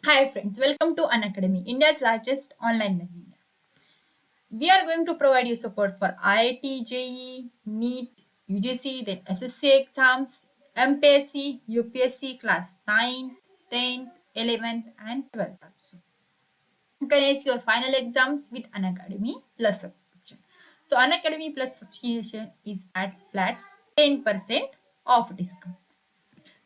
Hi friends, welcome to Unacademy, India's largest online learning app. We are going to provide you support for IIT, JEE, NEET, UGC, then SSC exams, MPSC, UPSC class 9, 10th, 11th and 12th also. You can ace your final exams with Unacademy Plus subscription. So Unacademy Plus subscription is at flat 10% off discount.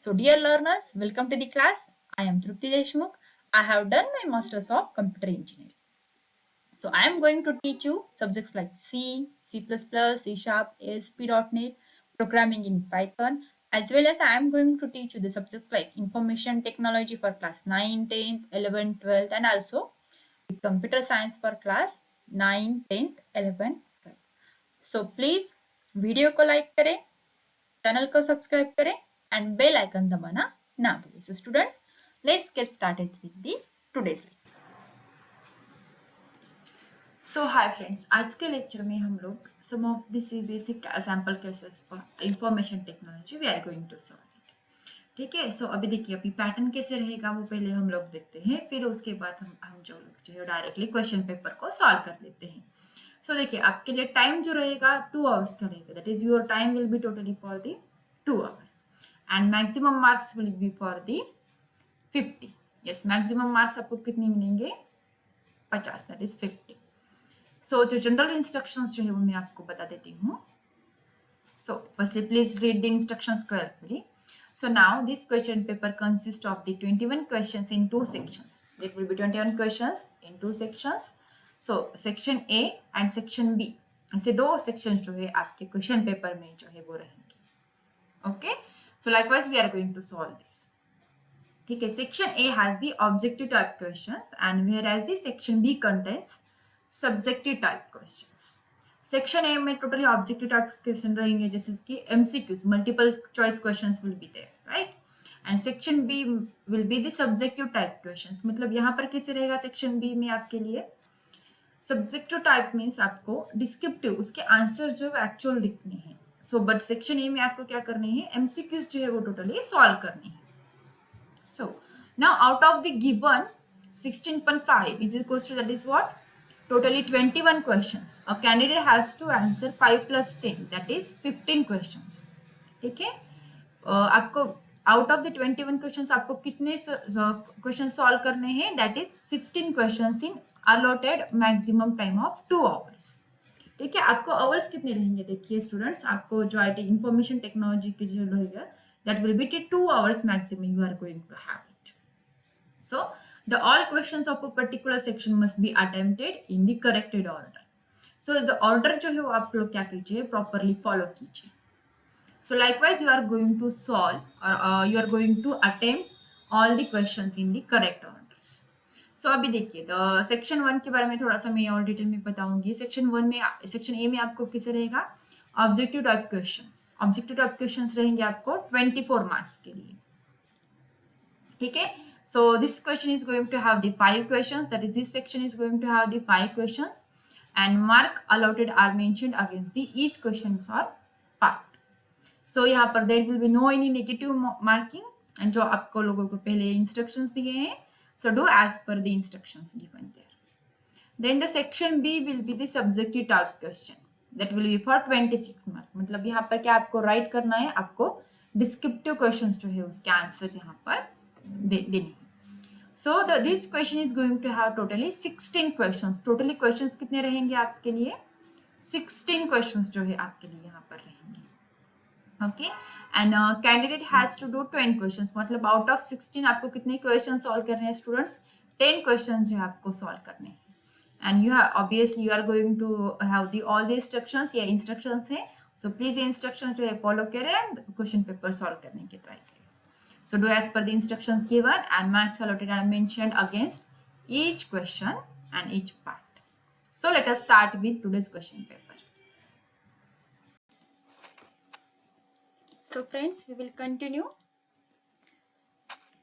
So, dear learners, welcome to the class. I am Trupti Deshmukh. I have done my Masters of Computer Engineering. So, I am going to teach you subjects like C, C++, C Sharp, ASP.NET, programming in Python, as well as I am going to teach you the subjects like information technology for class 9, 10th, 11th, 12th, and also computer science for class 9, 10th, 11th, 12th. So, please video को like करें, channel को subscribe करें and bell icon दबाना ना भूलें. So students, let's get started with the today's lecture. So hi friends, आज के lecture में हम लोग some of this basic sample cases for information technology we are going to solve it. ठीक है. सो अभी देखिए, अभी पैटर्न कैसे रहेगा वो पहले हम लोग देखते हैं, फिर उसके बाद हम जो है डायरेक्टली क्वेश्चन पेपर को सॉल्व कर लेते हैं. सो देखिए, आपके लिए टाइम जो रहेगा 2 आवर्स का रहेगा. That is your time will be totally for the 2 hours and maximum marks will be for the 50. Yes, maximum marks आपको कितने मिलेंगे? 50. That is 50. सो जो जनरल इंस्ट्रक्शंस जो है वो मैं आपको बता देती हूँ. So firstly please read the instructions carefully. So now this question paper consists of the 21 questions in two sections. It will be 21 questions in two sections. So section A and section B. ऐसे दो sections जो है आपके question paper में जो है वो रहेंगे. Okay. So likewise we are going to solve this. ठीक है. Section A has the objective type questions and whereas the section B contains subjective type questions. Section A में टोटली ऑब्जेक्टिव टाइप क्वेश्चन रहेंगे, जैसे कि MCQs, multiple choice questions will be there, right. And section B will be the subjective type questions. मतलब यहाँ पर कैसे रहेगा section B में आपके लिए? सब्जेक्टिव टाइप मीन्स आपको डिस्क्रिप्टिव उसके आंसर जो एक्चुअल लिखने हैं. सो बट सेक्शन ए में आपको क्या करने हैं? एमसीक्यूज जो है वो टोटली सॉल्व करने हैं. So now out of the given 16.5 is equals to, that is what, totally 21 questions. A candidate has to answer 5 plus 10, that is 15 questions. ठीक है. आपको आउट ऑफ द 21 क्वेश्चंस आपको कितने क्वेश्चन सॉल्व करने हैं? That is 15 questions in allotted maximum time of 2 hours. ठीक है. आपको आवर्स कितने रहेंगे? देखिए स्टूडेंट्स, आपको जो आई टी इंफॉर्मेशन टेक्नोलॉजी की जो रहेगा that will be 2 hours maximum you are going to have it. So the all questions of a particular section must be attempted in the corrected order. So the order जो है वो आप लोग क्या कीजिए? properly follow कीजिए. So likewise you are going to solve or you are going to attempt all the questions in the correct orders. So अभी देखिए, the section 1 के बारे में थोड़ा सा मैं और डिटेल में बताऊंगी. सेक्शन 1 में, सेक्शन ए में आपको किसे रहेगा? Objective type questions. Objective type questions रहेंगे आपको 24 मार्क्स के लिए. ठीक है. So this question is going to have the 5 questions. That is, this section is going to have the 5 questions, and mark allotted are mentioned against the each questions or part. So यहाँ पर there will be no any negative marking, and जो आपको लोगों को पहले instructions दिए हैं, so do as per the instructions given there. Then the section B will be the subjective type question. That will be for 26 mark. मतलब यहाँ पर क्या आपको write करना है? आपको descriptive questions जो है उसके answers यहाँ पर देने. So this question is going to have totally 16 questions. Totally questions कितने रहेंगे आपके लिए? 16 questions जो है आपके लिए यहाँ पर रहेंगे. Okay. And candidate has to do 10 questions. मतलब out of 16 आपको कितने questions solve करने हैं students? 10 questions जो है आपको solve करने हैं. And you have obviously you are going to have the all the instructions. ये instructions हैं. So please ये instructions जो है follow करें and question paper solve करने की try करें. So do as per the instructions given, and marks allotted are mentioned against each question and each part. So let us start with today's question paper. So friends, we will continue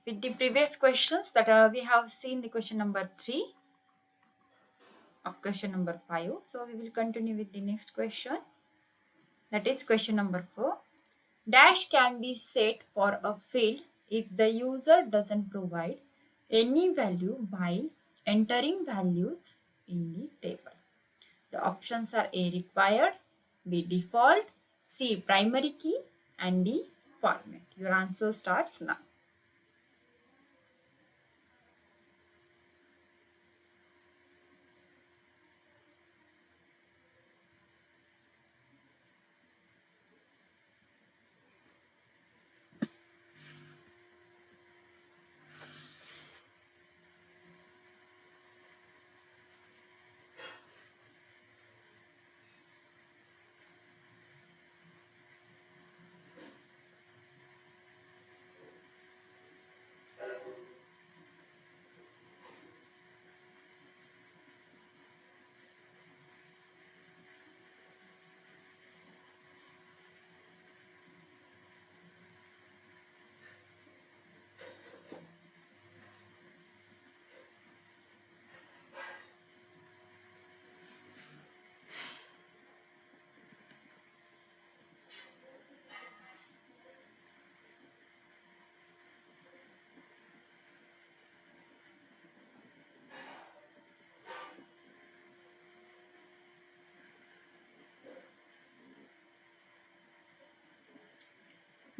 with the previous questions that we have seen the question number 3 of question number 5. So we will continue with the next question. That is question number 4. Dash can be set for a field if the user doesn't provide any value while entering values in the table. The options are A required, B default, C primary key, and D format. Your answer starts now.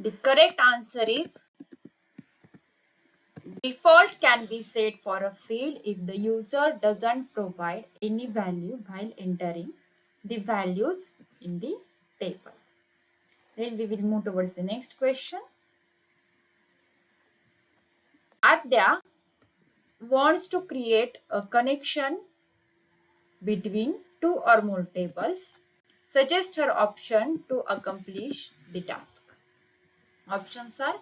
The correct answer is default can be set for a field if the user doesn't provide any value while entering the values in the table. Then we will move towards the next question. Adya wants to create a connection between two or more tables. Suggest her option to accomplish the task. Options are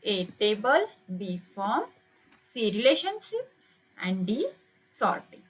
A table, B form, C relationships, and D sorting.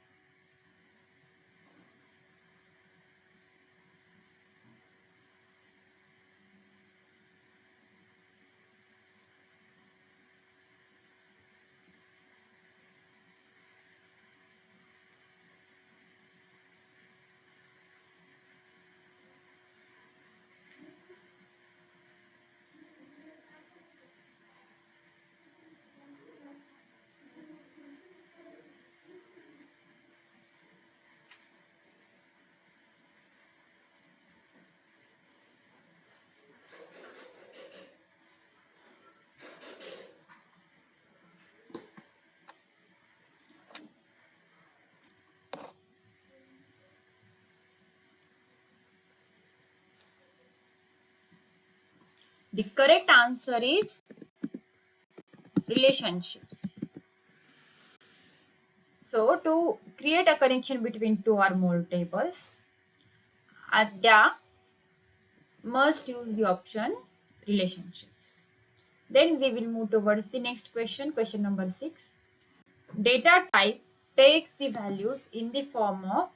The correct answer is relationships. So, to create a connection between two or more tables, Adya must use the option relationships. Then we will move towards the next question, question number 6. Data type takes the values in the form of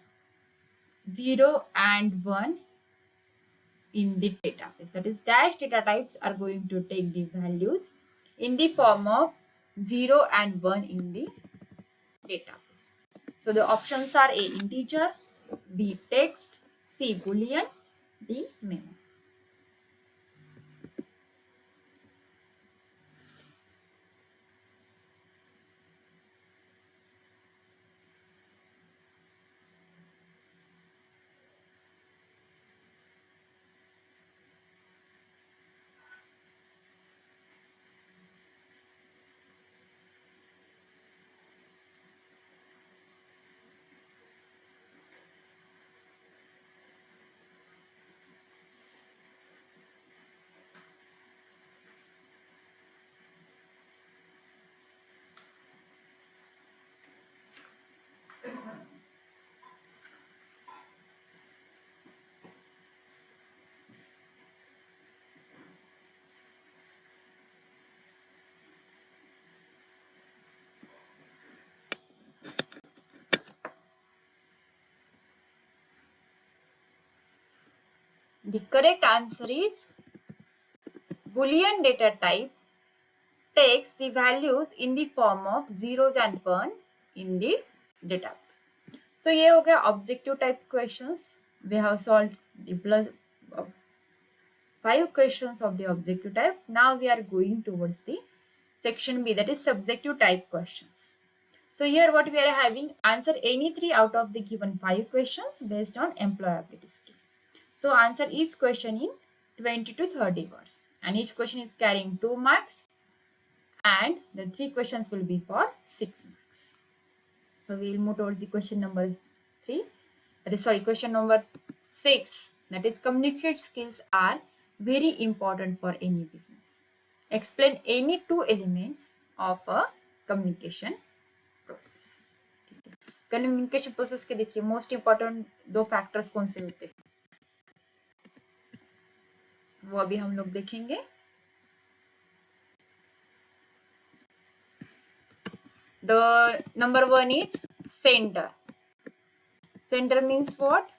0 and 1 in the database. That is, dash data types are going to take the values in the form of 0 and 1 in the database. So the options are A integer, B text, C boolean, D memo. The correct answer is Boolean data type takes the values in the form of zeros and one in the database. So ये हो गया objective type questions. We have solved the plus 5 questions of the objective type. Now we are going towards the Section B, that is subjective type questions. So here what we are having, answer any 3 out of the given 5 questions based on employability skill. So answer each question in 20 to 30 words, and each question is carrying 2 marks, and the 3 questions will be for 6 marks. So we will move towards the question number 3. That is, sorry, question number 6. That is, communication skills are very important for any business. Explain any 2 elements of a communication process. Communication process के देखिए most important 2 factors कौन से होते हैं, वो अभी हम लोग देखेंगे. The number 1 is sender. Sender means what?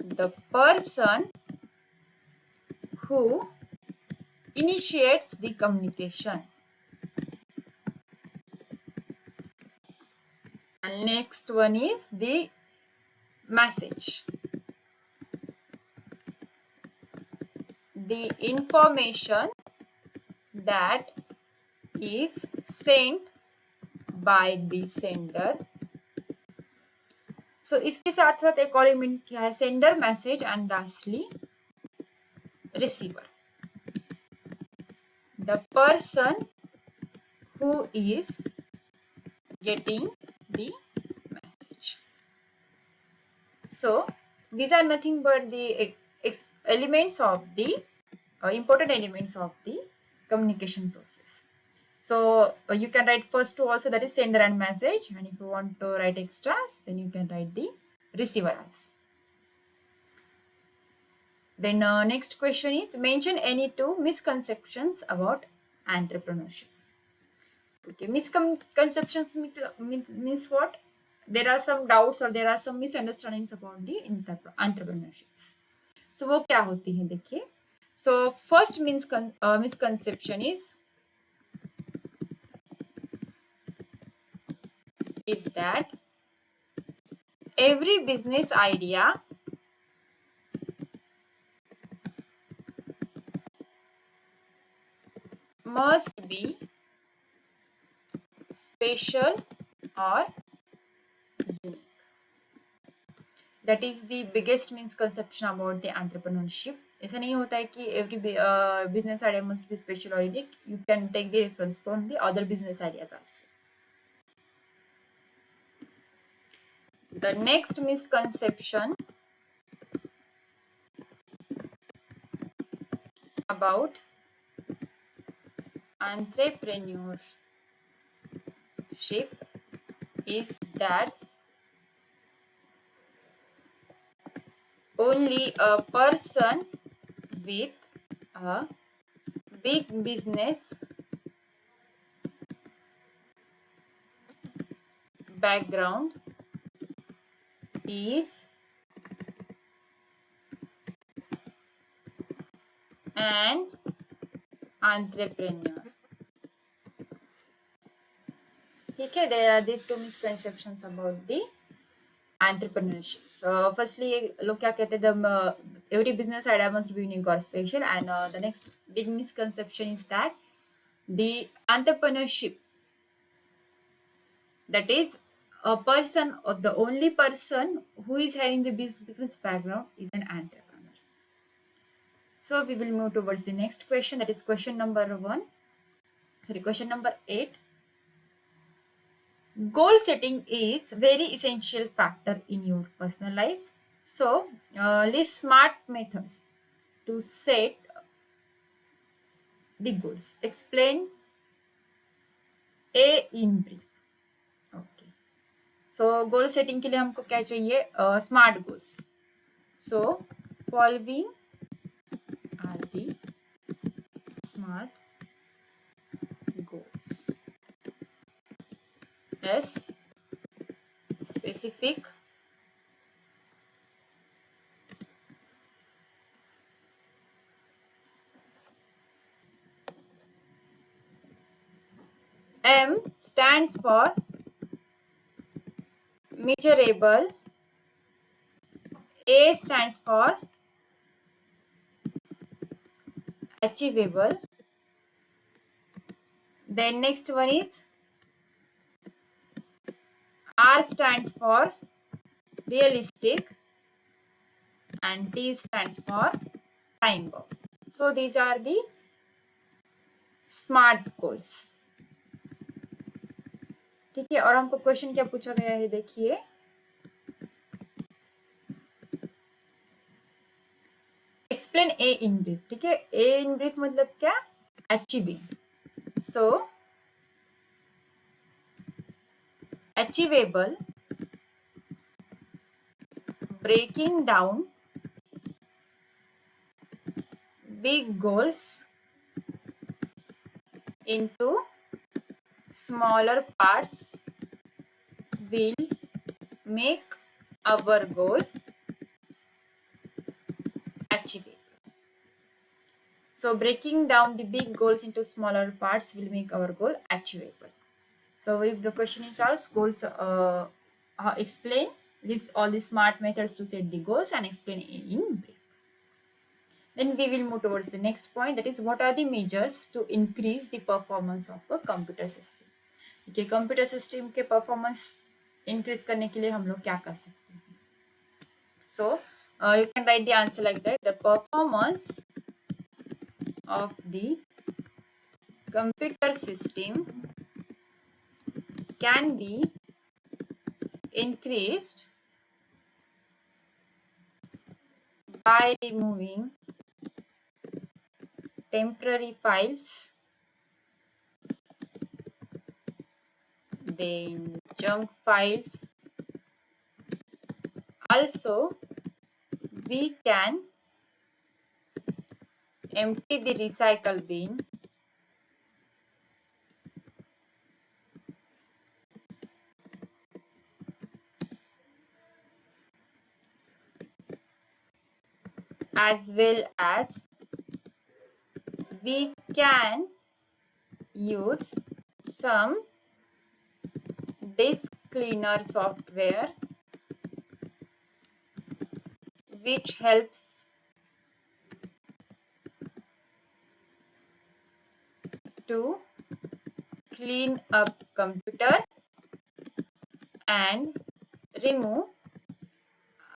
The person who initiates the communication. And next one is the message. The information that is sent by the sender. So इसके साथ साथ एक और एलिमेंट क्या है, sender, message and lastly receiver. The person who is getting the message. So these are nothing but the elements of the important elements of the communication process. So you can write first two also, that is sender and message, and if you want to write extras, then you can write the receiver also. Then next question is, mention any 2 misconceptions about entrepreneurship. Okay, misconceptions means what? There are some doubts or there are some misunderstandings about the entrepreneurships. So वो क्या होती है देखिए. So first misconception is that every business idea must be special or unique. That is the biggest misconception about the entrepreneurship. ऐसा नहीं होता है कि every business idea must be special or unique. You can take the reference from the other business ideas also. The next misconception about entrepreneurship is that only a person with a big business background is an entrepreneur. ठीक है, there are these 2 misconceptions about the entrepreneurship. So firstly लोग क्या कहते हैं, every business idea must be unique or special, and the next big misconception is that the entrepreneurship, that is a person or the only person who is having the business background is an entrepreneur. So we will move towards the next question, that is question number 8. Goal setting is very essential factor in your personal life. So list smart methods to set the goals. Explain A in brief. Okay. So goal setting के लिए हमको क्या चाहिए, smart goals. So following are the smart goals. S, specific, M stands for measurable, A stands for achievable, Then next one is R stands for realistic and T stands for time bound. So these are the smart goals. ठीक है, और हमको question क्या पूछा गया है देखिए. Explain A in brief. ठीक है, ए इन ब्रीफ मतलब क्या? Achieving. So achievable, breaking down big goals into smaller parts will make our goal achievable. So breaking down the big goals into smaller parts will make our goal achievable. So if the question is asked, goals explain, list all the smart methods to set the goals and explain in brief. Then we will move towards the next point, that is what are the measures to increase the performance of a computer system. Okay, computer system के performance increase करने के लिए हम लोग क्या कर सकते हैं? So you can write the answer like that. The performance of the computer system can be increased by removing temporary files, then junk files. Also, we can empty the recycle bin, as well as we can use some disk cleaner software which helps to clean up computer and remove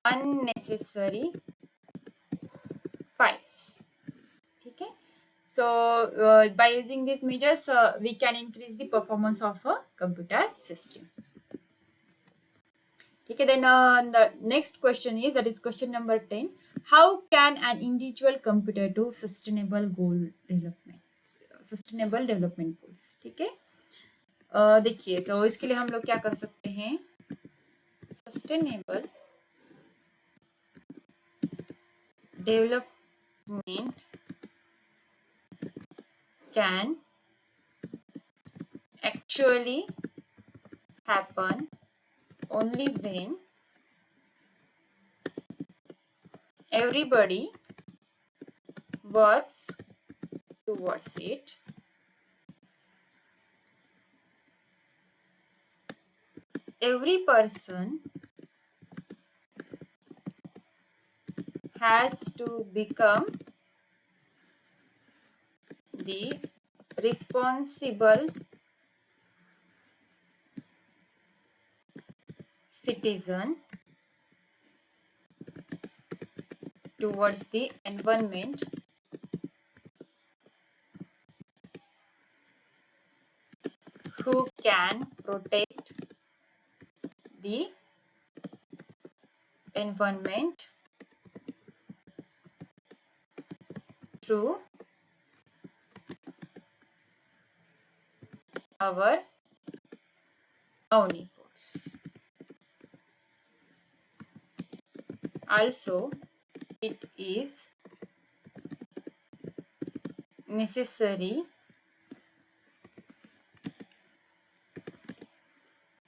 unnecessary files. Okay, so by using these measures we can increase the performance of a computer system. Okay, then the next question is, that is question number 10. How can an individual computer do sustainable development goals? ठीक है, देखिए तो इसके लिए हम लोग क्या कर सकते हैं. Sustainable development can actually happen only when everybody works towards it. Every person has to become the responsible citizen towards the environment who can protect the environment through our own efforts. Also, it is necessary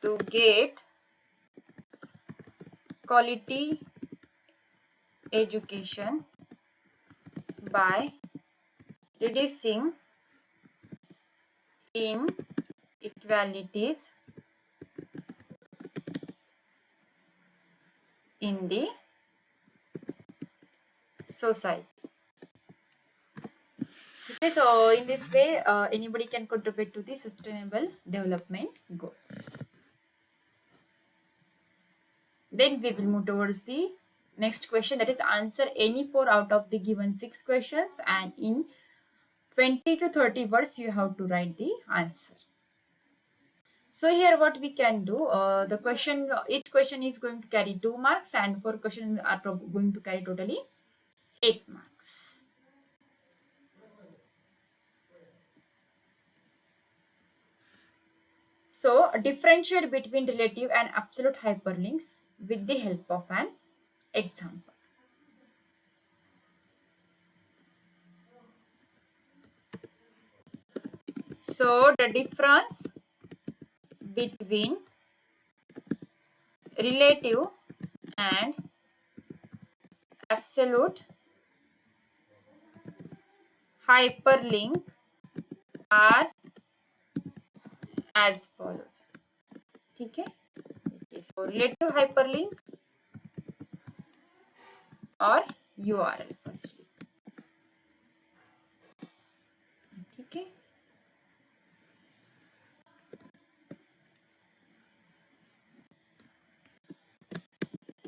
to get quality education by reducing inequalities in the society. Okay, so in this way, anybody can contribute to the sustainable development goals. Then we will move towards the next question, that is answer any 4 out of the given 6 questions, and in 20 to 30 words you have to write the answer. So here what we can do, the question, each question is going to carry 2 marks and 4 questions are going to carry totally 8 marks. So differentiate between relative and absolute hyperlinks with the help of an example. So the difference between relative and absolute hyperlink are as follows. ठीक है? Okay, so relative hyperlink or URL firstly. ठीक है?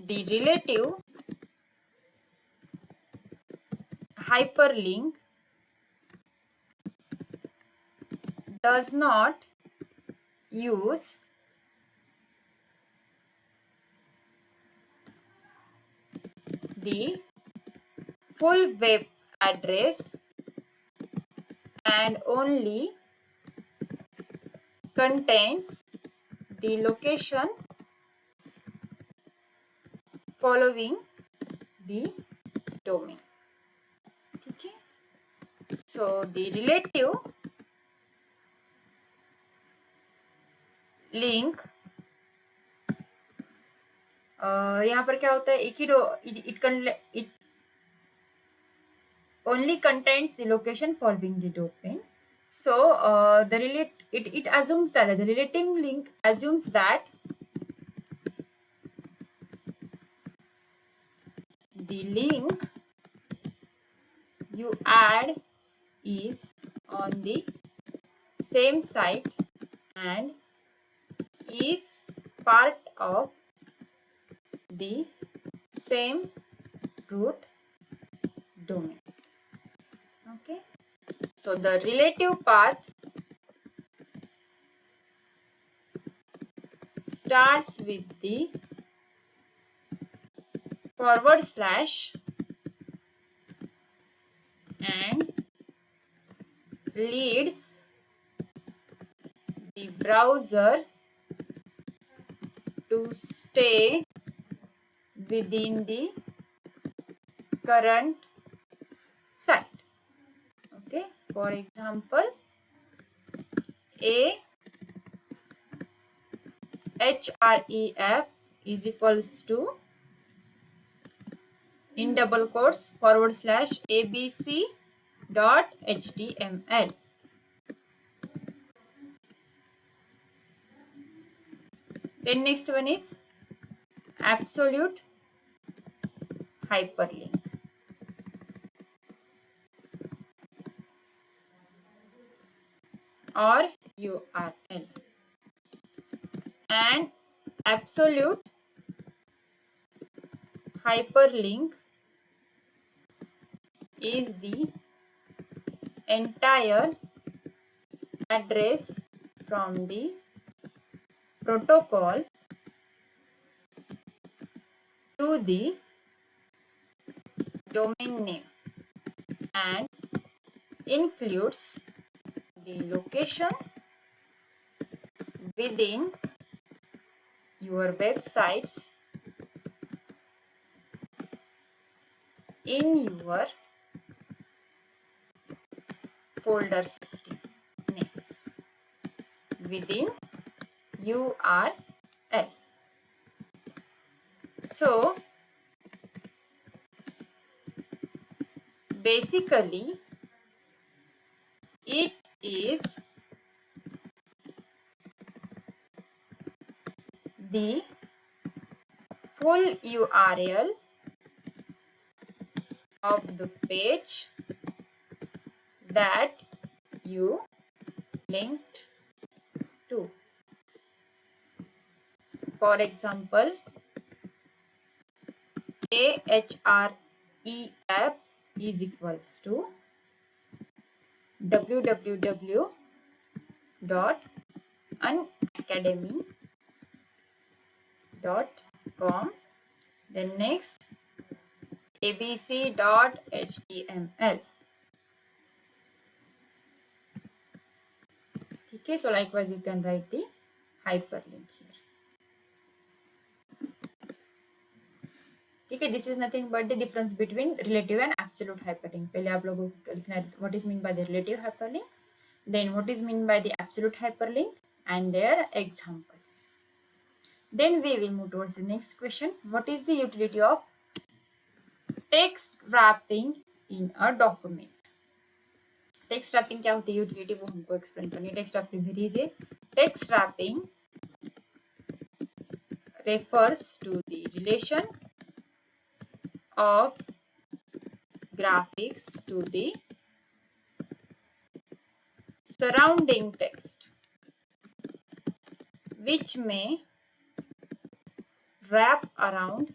The relative hyperlink does not use the full web address and only contains the location following the domain. Okay. So the relative link, यहाँ पर क्या होता है, एक ही it only contains the location following the domain. So it assumes that the relative link assumes that the link you add is on the same site and is part of the same root domain. Okay, so the relative path starts with the / and leads the browser to stay within the current site. Okay, for example, a href is equals to, in double quotes, / abc.html. Then next one is absolute hyperlink. Or URL. And absolute hyperlink is the entire address from the protocol to the domain name and includes the location within your websites in your folder system names within URL. So basically it is the full URL of the page that you linked to. For example, ahref is equals to www.unacademy.com. Then next, abc.html. Okay, so likewise you can write the hyperlink here. ठीक है, this is nothing but the difference between relative and absolute hyperlink. पहले आप लोगों को लिखना है what is meant by the relative hyperlink, then what is meant by the absolute hyperlink and their examples. Then we will move towards the next question. What is the utility of text wrapping in a document? Text wrapping क्या होती है, utility वो हमको explain करनी है. Text wrapping very easy. Text wrapping refers to the relation of graphics to the surrounding text, which may wrap around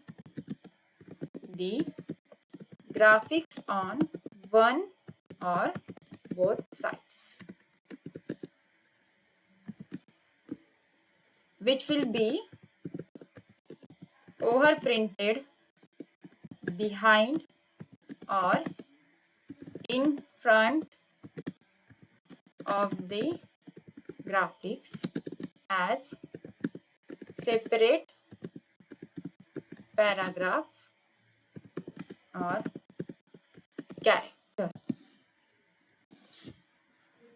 the graphics on one or both sides, which will be overprinted behind or in front of the graphics as separate paragraph or character.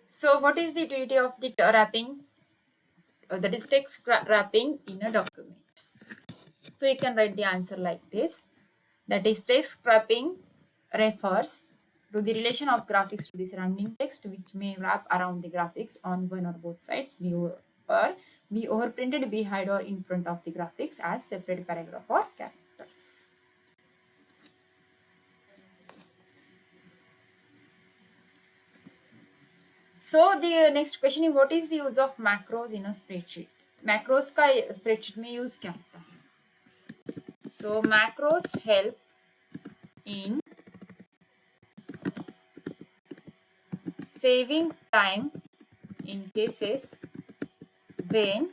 So what is the utility of the wrapping, that is text wrapping in a document? So you can write the answer like this, that is text wrapping refers to the relation of graphics to the surrounding text, which may wrap around the graphics on one or both sides, be overprinted behind or in front of the graphics as separate paragraph or characters. So the next question is, what is the use of macros in a spreadsheet? Macros का spreadsheet में use क्या होता है? So macros help in saving time in cases when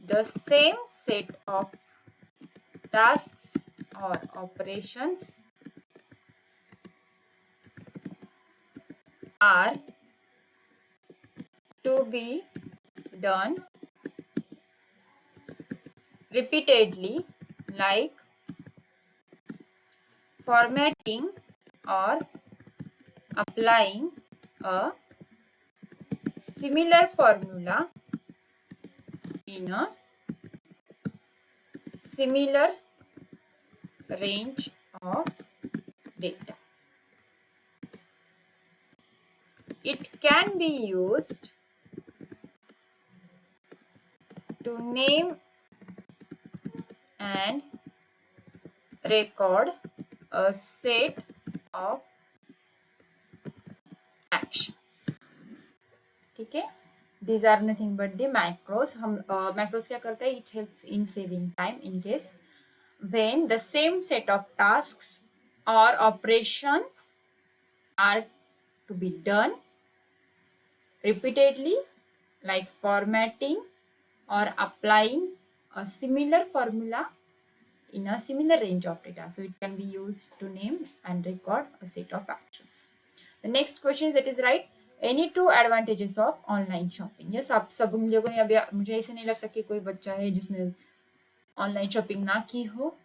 the same set of tasks or operations are to be done repeatedly, like formatting or applying a similar formula in a similar range of data. It can be used to name and record a set of actions. ठीक है, these are nothing but the macros. हम macros क्या करते हैं? It helps in saving time in case when the same set of tasks or operations are to be done repeatedly, like formatting or applying a similar formula in a similar range of data. So it can be used to name and record a set of actions. The next question is, that is right, any two advantages of online shopping? Yes, आप सब लोगों ने अभी, मुझे ऐसे नहीं लगता कि कोई बच्चा है जिसने ऑनलाइन शॉपिंग ना की हो.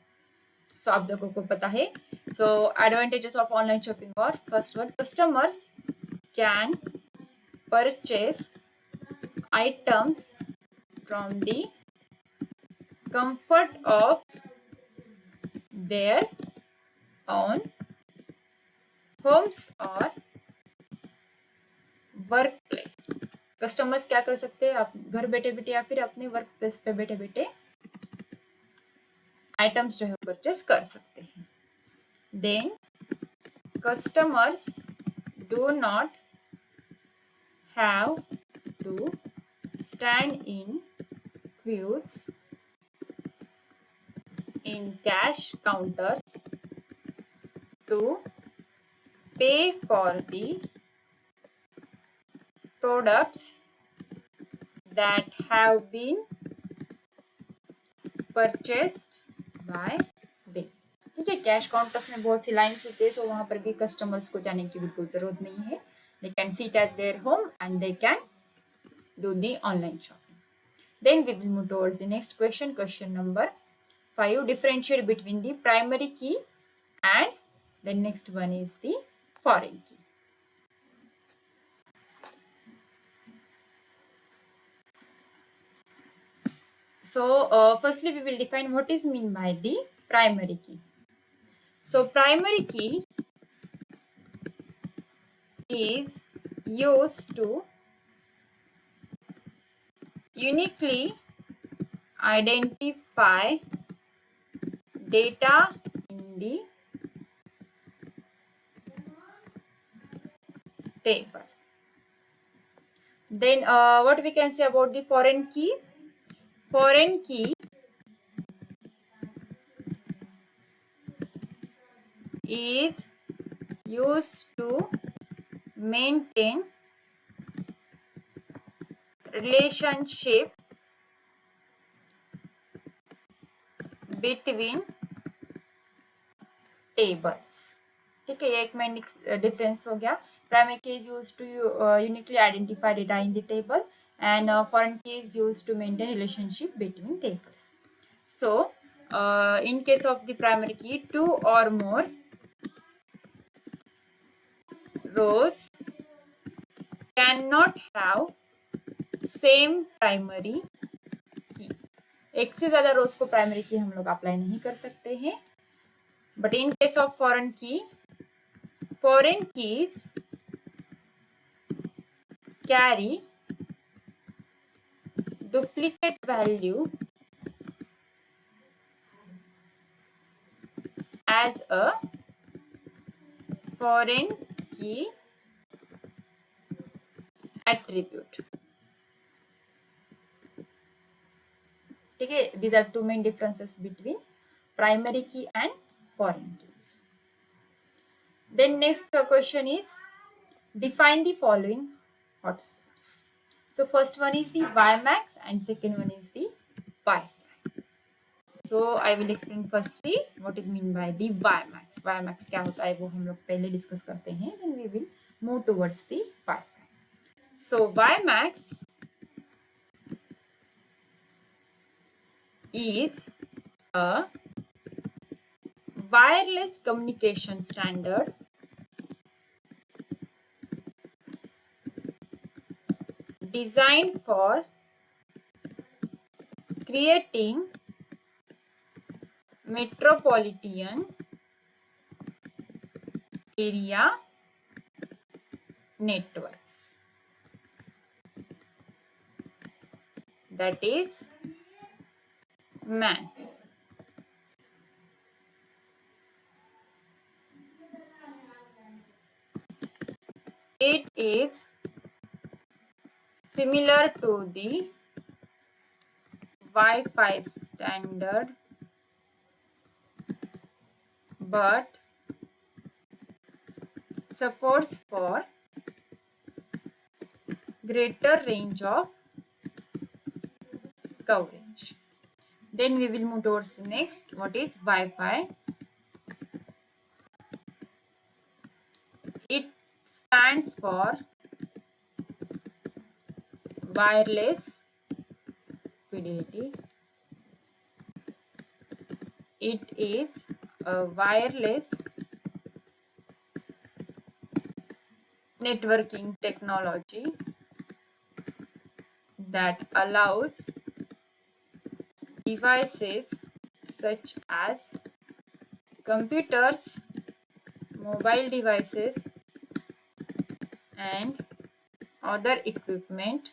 सो आप लोगों को पता है. सो एडवांटेजेस ऑफ ऑनलाइन शॉपिंग और first one, customers can purchase items from the comfort of their own homes or work place. Customers क्या कर सकते हैं? आप घर बैठे बैठे या फिर अपने वर्क प्लेस पे बैठे बैठे आइटम्स जो है परचेस कर सकते हैं. Then customers do not have to stand in queues in cash counters to pay for the products that have been purchased by them. ठीक है, कैश काउंटर्स में बहुत सी लाइन्स होते हैं, सो वहां पर भी कस्टमर्स को जाने की बिल्कुल जरूरत नहीं है. They can seat eight their home and they can do the online shopping. Then we will move towards the next question. Question number 5. Differentiate between the primary key and the next one is the foreign key. So firstly we will define what is meant by the primary key. So primary key is used to uniquely identify data in the table. Then what we can say about the foreign key? Foreign key is used to maintain relationship between tables. ठीक है, ये एक main difference हो गया. Primary की is used to uniquely identify data in the table and foreign key is used to maintain relationship between tables. So in case of the primary key, two or more rows cannot have same primary key. एक से ज्यादा रोज को primary की हम लोग apply नहीं कर सकते हैं. But in case of foreign keys carry duplicate value as a foreign key attribute. ठीक है, these are two main differences between primary key and foreign keys. Then next question is define the following hotspots. So first one is the WiMAX and second one is the Wi-Fi. So I will explain firstly what is mean by the WiMAX. WiMAX क्या होता है वो हम लोग पहले discuss करते हैं. Then we will move towards the Wi-Fi. So WiMAX is a wireless communication standard designed for creating metropolitan area networks. That is MAN. It is similar to the Wi-Fi standard, but supports for greater range of coverage. Then we will move towards the next. What is Wi-Fi? It stands for wireless fidelity. It is a wireless networking technology that allows devices such as computers, mobile devices, and other equipment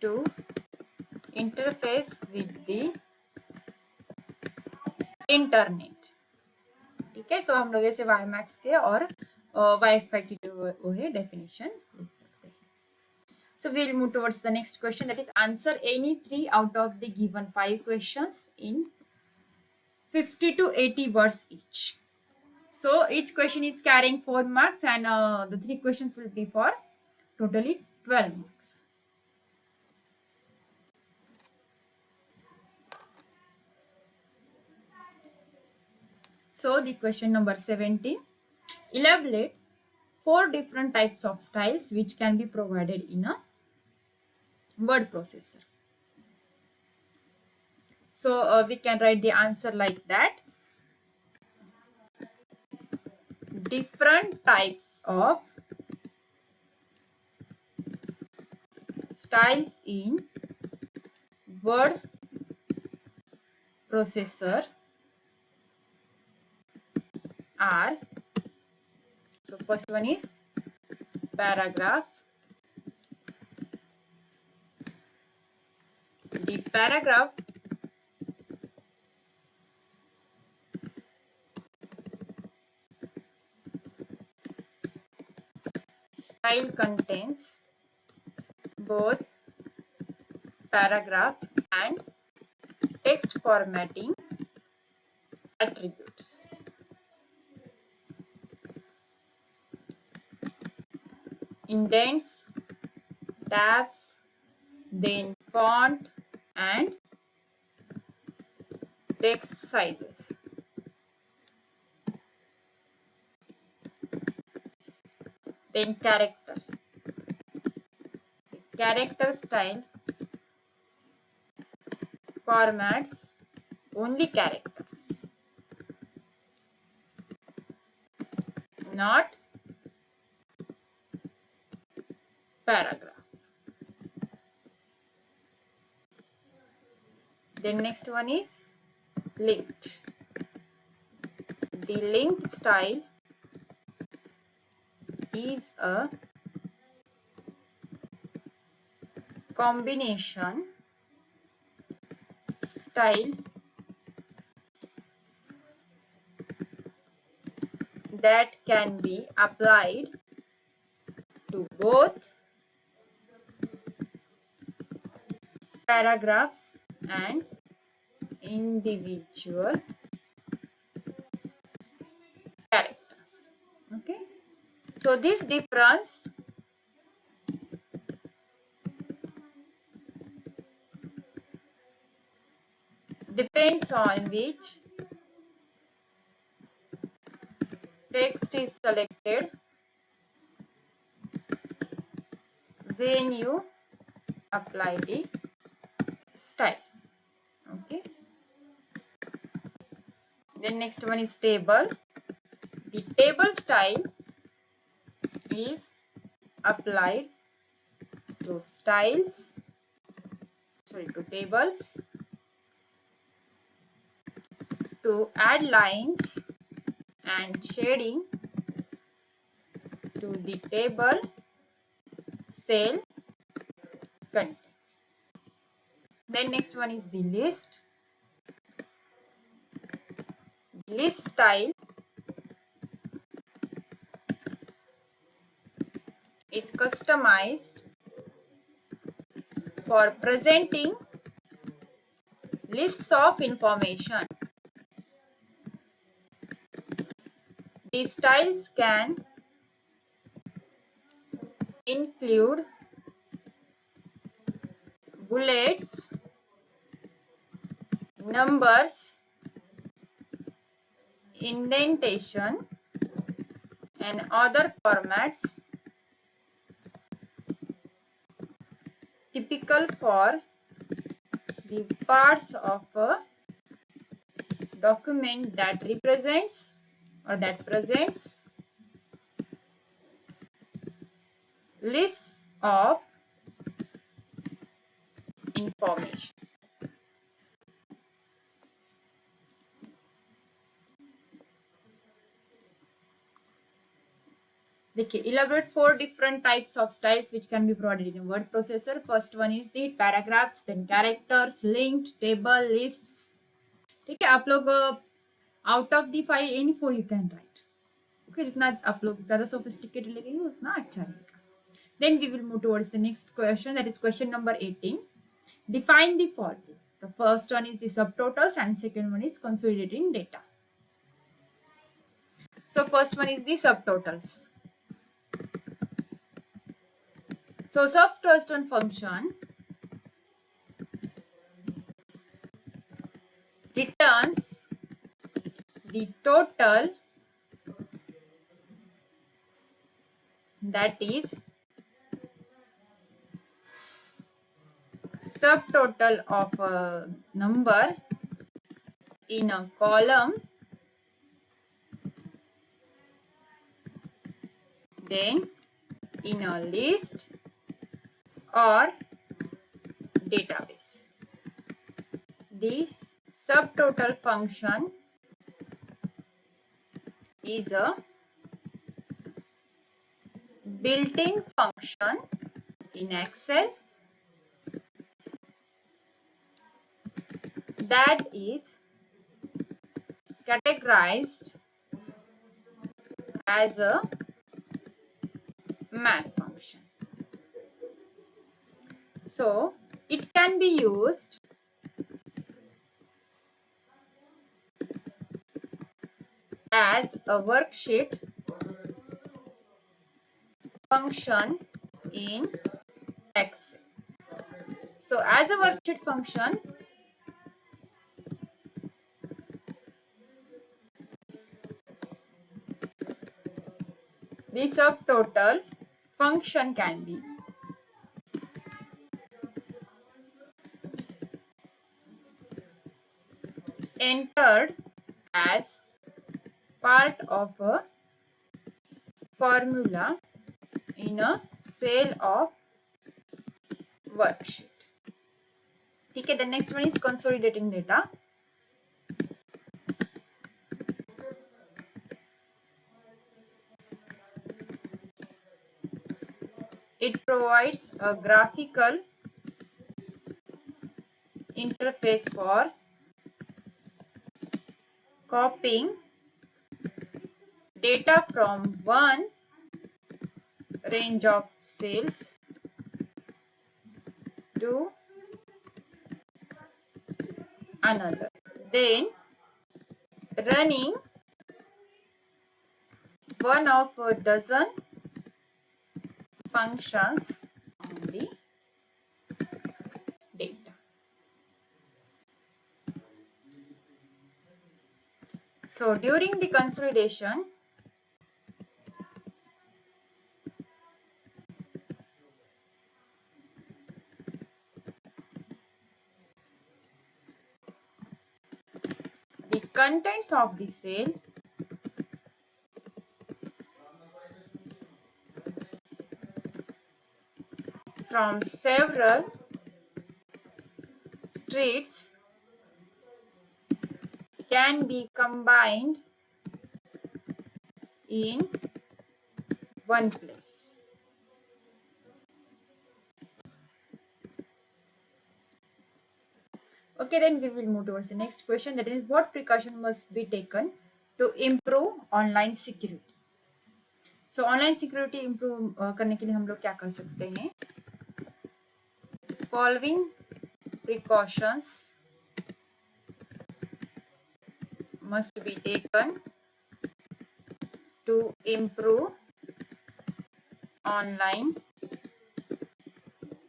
to interface with the internet. ठीक है, सो हम लोग ऐसे Y max के और wifi की जो वो है डेफिनेशन लिख सकते हैं। So we'll move towards the next question, that is answer any 3 out of the given 5 questions in 50 to 80 words each. So each question is carrying 4 marks and the 3 questions will be for totally 12 marks. So the question number 17, elaborate 4 different types of styles which can be provided in a word processor. So we can write the answer like that. Different types of styles in word processor are, so first one is paragraph. The paragraph style contains both paragraph and text formatting attributes. Indents, tabs, then font and text sizes. Then character. The character style formats only characters, not paragraph. Then next one is linked. The linked style is a combination style that can be applied to both paragraphs and individual characters. Okay, so this difference depends on which text is selected when you apply the style. Okay, then next one is table. The table style is applied to tables to add lines and shading to the table cell contents. Then next one is the list. List style is customized for presenting lists of information. These styles can include bullets, numbers, indentation, and other formats typical for the parts of a document that represents or that presents lists of information. देखिए, elaborate 4 different types of styles which can be provided in a word processor. First one is the paragraphs, then characters, linked, table, lists. ठीक है, आप लोग out of the 5 any 4 you can write. Okay, जितना आप लोग ज़्यादा sophisticated लगेंगे उतना अच्छा रहेगा. Then we will move towards the next question, that is question number 18. Define the following. The first one is the subtotals and second one is consolidating data. So first one is the subtotals. So subtotal function returns the total that is subtotal of a number in a column, then in a list or database. This subtotal function is a built-in function in Excel that is categorized as a math function. So it can be used as a worksheet function in Excel. So as a worksheet function, the subtotal function can be entered as part of a formula in a cell of worksheet. Okay, the next one is consolidating data. It provides a graphical interface for copying data from one range of cells to another, then running one of a dozen functions on the data. So during the consolidation, the contents of the cell from several streets can be combined in one place. Okay, then we will move towards the next question, that is what precaution must be taken to improve online security. So online security improve करने के लिए हम लोग क्या कर सकते हैं? Following precautions must be taken to improve online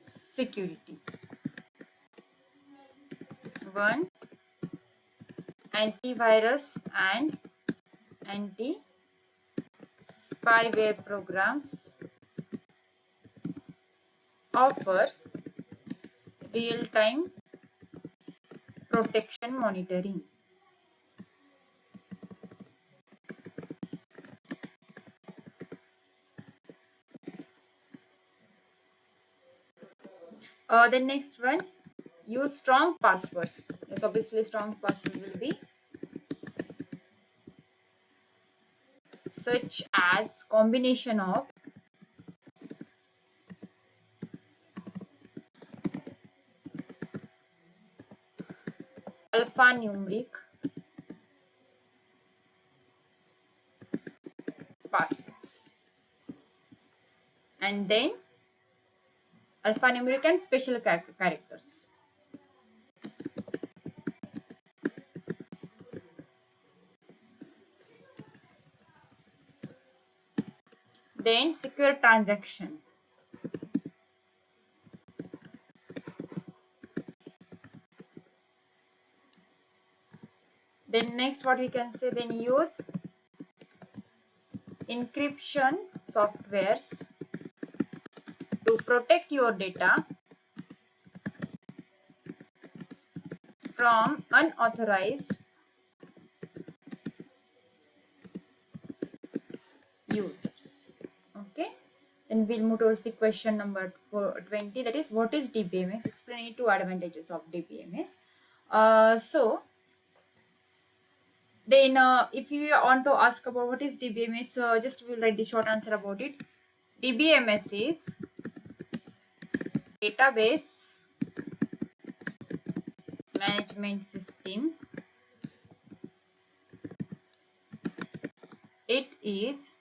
security. 1. Antivirus and anti-spyware programs offer real-time protection monitoring. The next one, use strong passwords. Yes, obviously strong password will be such as combination of alphanumeric parsecs, and then alphanumeric and special characters. Then secure transaction. Then next what we can say, then use encryption softwares to protect your data from unauthorized users. Okay, then we'll move towards the question number 20, that is, what is DBMS? Explain 2 advantages of DBMS. So then if you want to ask about what is DBMS, just we'll write the short answer about it. DBMS is database management system. It is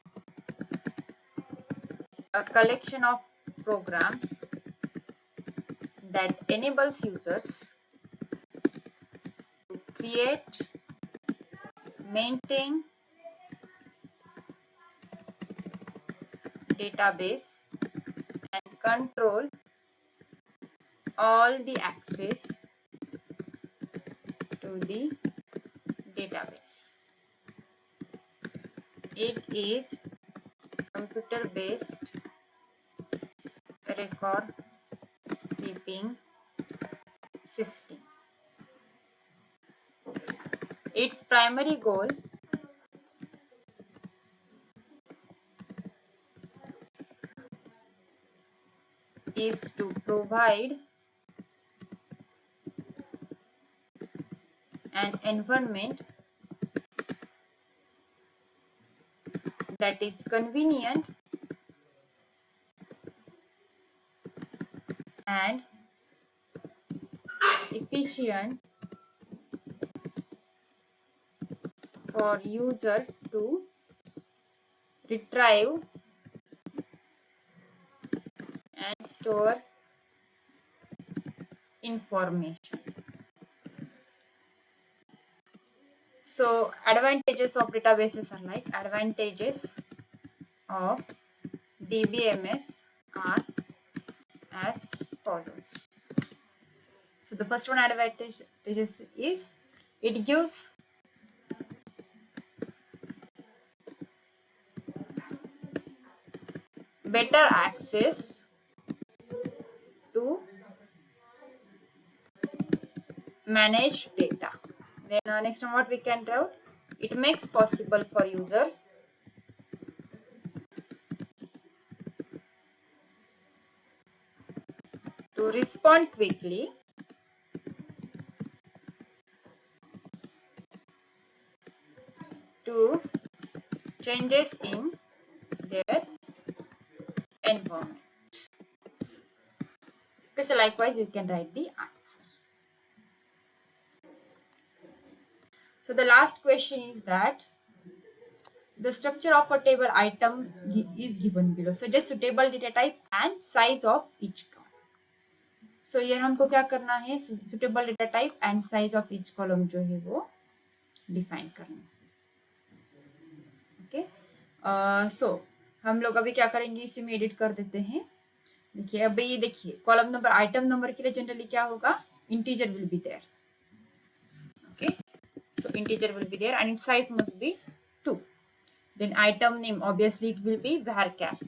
a collection of programs that enables users to create, maintain database and control all the access to the database. It is computer based record keeping system. Its primary goal is to provide an environment that is convenient and efficient for user to retrieve and store information. So advantages of databases are like, advantages of DBMS are as follows. So the first one advantage is it gives better access to manage data. Then next one what we can write, it makes possible for user to respond quickly to changes in their environment. Okay, so likewise you can write the answer. So the last question is that the structure of a table item is given below. So just suitable data type and size of each column. So ये हमको क्या करना है, suitable data type and size of each column जो है वो define करना है. ओके, सो हम लोग अभी क्या करेंगे, इसी में एडिट कर देते हैं. देखिए अभी ये देखिए कॉलम नंबर आइटम नंबर के लिए जनरली क्या होगा, integer will be there. Okay, so integer will be there and its size must be 2. Then item name, obviously it will be varchar.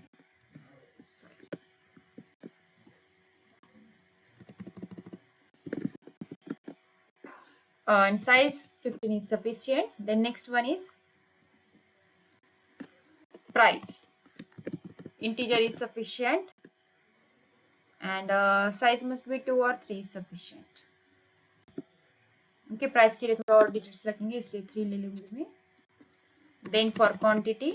And size 15 is sufficient. Then next one is price. Integer is sufficient and size must be 2 or 3 is sufficient. Okay, price के लिए थोड़ा और digits रखेंगे इसलिए 3 ले लूंगी मैं. Then for quantity,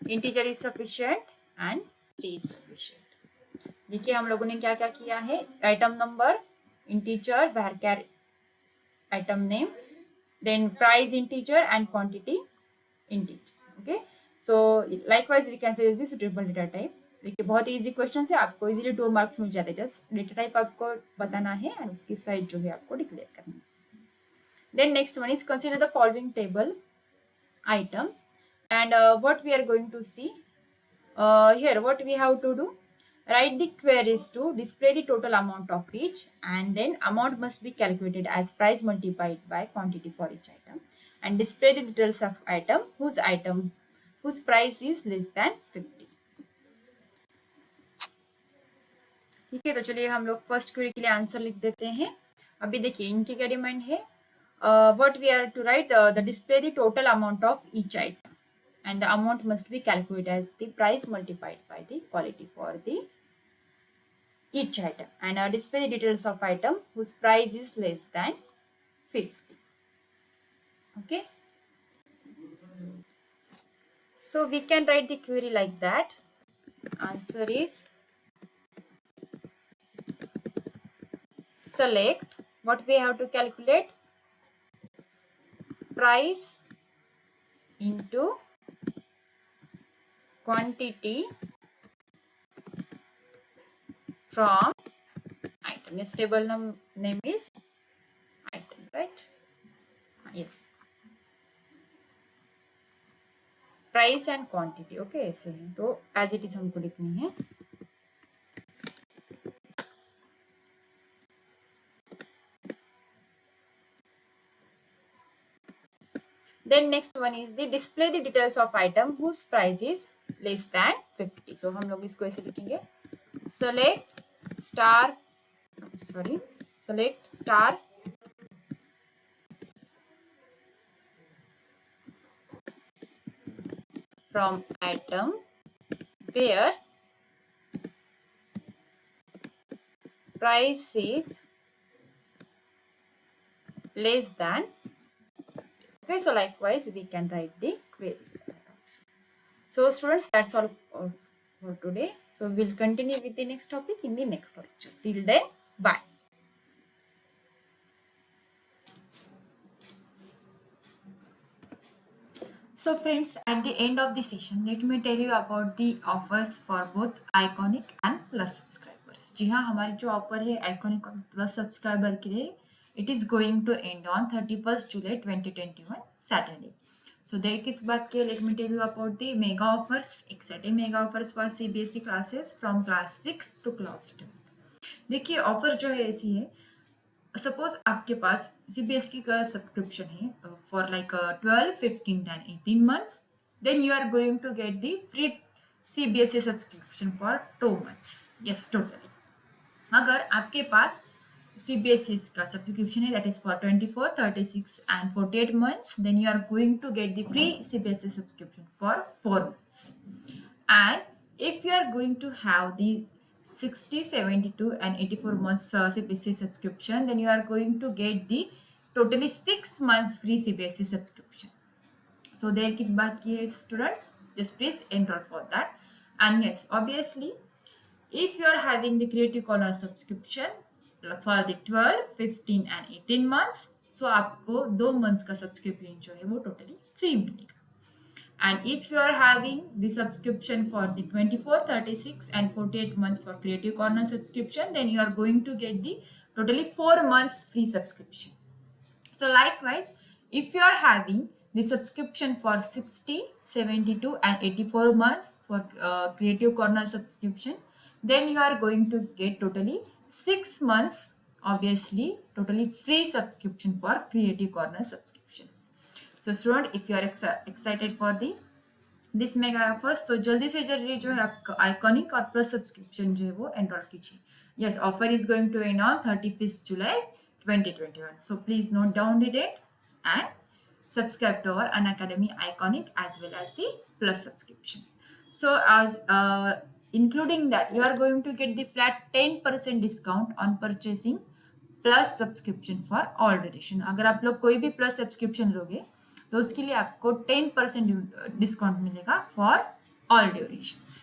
integer is sufficient and 3 is sufficient. देखिए हम लोगों ने क्या क्या किया है, item number integer, varchar item name, then price integer and quantity integer. Okay, so likewise we can say suitable data type. देखिए बहुत इजी क्वेश्चन है, आपको इजीली 2 मार्क्स मिल जाते हैं। जस्ट डेटा टाइप आपको बताना है एंड उसकी साइज जो है आपको डिक्लेयर करनी है। Then next one is consider the following table item, and what we are going to see here, what we have to do, write the queries to display the total amount of each, and then amount must be calculated as price multiplied by quantity for each item, and display the details of item whose price is less than 50। ठीक है, तो चलिए हम लोग first query के लिए answer लिख देते हैं। अभी देखिए इनकी क्या डिमांड है, what we are to write the display the total amount of each item and the amount must be calculated as the price multiplied by the quality for the each item, and display the details of item whose price is less than 50। Okay, so we can write the query like that. Answer is select, what we have to calculate, price into quantity from item. Yes, table name is item, right? Yes, price and quantity. Okay, ऐसे है तो as it is हमको लिखनी है। Then next one is the display the details of item whose price is less than 50। So हम लोग इसको ऐसे लिखेंगे, select star, sorry, select star from item where price is less than। Okay, so likewise we can write the queries also. So students, that's all for today. So we'll continue with the next topic in the next lecture. Till then, bye. So friends, at the end of the session, let me tell you about the offers for both Iconic and Plus subscribers। जी हाँ, हमारी जो offer है Iconic और Plus subscriber के लिए, it is going to end on 31st July 2021 Saturday। So देर किस बात के, let me tell you about the mega offers, exciting mega offers for CBSE classes from class 6 to class 10। देखिए offer जो है ऐसी है, सपोज आपके पास सीबीएसई का सब्सक्रिप्शन है for like 12, 15 and 18 months, then you are going to get the free CBSE subscription for 2 months. Yes, totally. अगर आपके पास सीबीएसई का सब्सक्रिप्शन है that is for 24, 36 and 48 months, then you are going to get the free CBSE subscription for 4 months। And if you are going to have the 60, 72 and 84 months CBSE subscription, then you are going to get the totally 6 months free CBSE subscription। So there की बात की है students, just please enroll for that। And yes, obviously if you are having the Creative Corner subscription for the 12, 15 and 18 months, so आपको 2 months का subscription जो है वो totally free मिलेगा। And if you are having the subscription for the 24, 36 and 48 months for Creative Corner subscription, then you are going to get the totally 4 months free subscription। So likewise, if you are having the subscription for 60, 72 and 84 months for Creative Corner subscription, then you are going to get totally 6 months, obviously totally free subscription for Creative Corner subscriptions। So student, if you are excited for the this mega offer, so जल्दी से जल्दी जो है आपका iconic और plus subscription जो है वो एनरोल कीजिए। Yes, offer is going to end on 31st July 2021। So please note down the date and subscribe to our Unacademy Iconic as well as the plus subscription। So as including that, you are going to get the flat 10% discount on purchasing plus subscription for all duration। अगर आप लोग कोई भी plus subscription लोगे तो उसके लिए आपको 10% डिस्काउंट मिलेगा for all durations.